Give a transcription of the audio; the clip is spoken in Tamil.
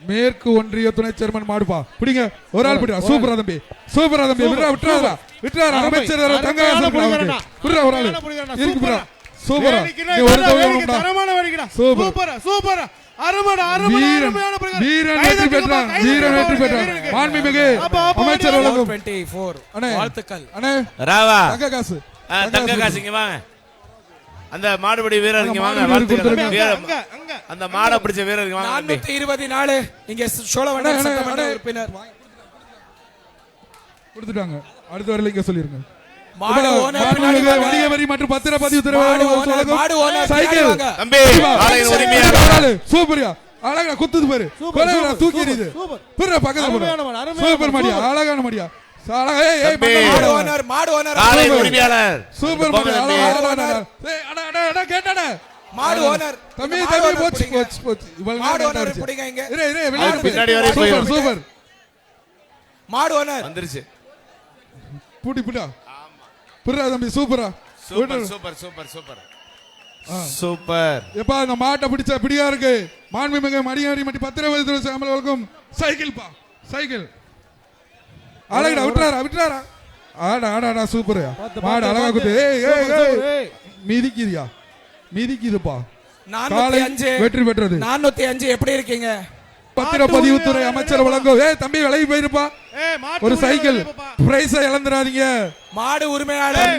மேற்கு ஒன்றிய துணை சேர்மன் மாடுப்பா பிடிங்க ஒரு ஆள் பிடிடா சூப்பரா தம்பி விட்டுறாதா அமைச்சர் தங்ககாசு புரியா ஒரு ஆள் இருக்கு புரியா சூப்பரா ஒரு சூப்பர் சூப்பர் வீரன் வெற்றி பெற்றான் மாண்புமிகு அமைச்சர் வழங்கும் 24 வாழ்த்துக்கள் அண்ணே ராவா தங்ககாசு இங்க வாங்க அந்த மாடுபிடி வீரர் இங்க வாங்க அந்த மாடை பிடிச்ச வீரர் இங்க வாங்க 424 இங்க சோழவண்ணன் சட்டமன்ற உறுப்பினர் கொடுத்துட்டாங்க அடுத்த வரல இங்க சொல்லிருங்க மாடு ஓனர் வணிக வரி மற்றும் பத்திரப்பதிவு துறை சைக்கிள் தம்பி ஆளையின் உரிமையாளர் சூப்பர்யா அழகா குத்துது பாரு கொலையா தூக்கி எறியுது புரிய பக்கத்துல போடு சூப்பர் மாடியா அழகான மாடியா மாடு ஓனர் ஆளையின் உரிமையாளர் சூப்பர் மாடியா அழகான ஏய் அட கேட்டானே மாடு ஓனர் தம்பி போச்சு மாடு ஓனர் பிடிங்க இங்க வெளிய பின்னாடி வரை சூப்பர் சூப்பர் மாடு ஓனர் வந்துருச்சு புடிடா புரியா தம்பி சூப்பரா super super super super super எப்பா அந்த மாட்டை பிடிச்ச பிடியா இருக்கு மாண்புமிகு மடியாரி மட்டி பத்திரப்பதிவு சாமலுக்கும் சைக்கிள் பா சைக்கிள் அழகடா விட்டுறாரா ஆடா சூப்பர்யா மாடு அழகா குத்து ஏய் மிதிக்குதுப்பா 405 வெற்றி பெற்றது 405 எப்படி இருக்கீங்க பத்திரப்பதிவுத்துறை அமைச்சர் வழங்கும் தம்பி விலகி போயிருப்பா ஒரு சைக்கிள் பிரைஸ் இழந்துடாதீங்க மாடு உரிமையாளர்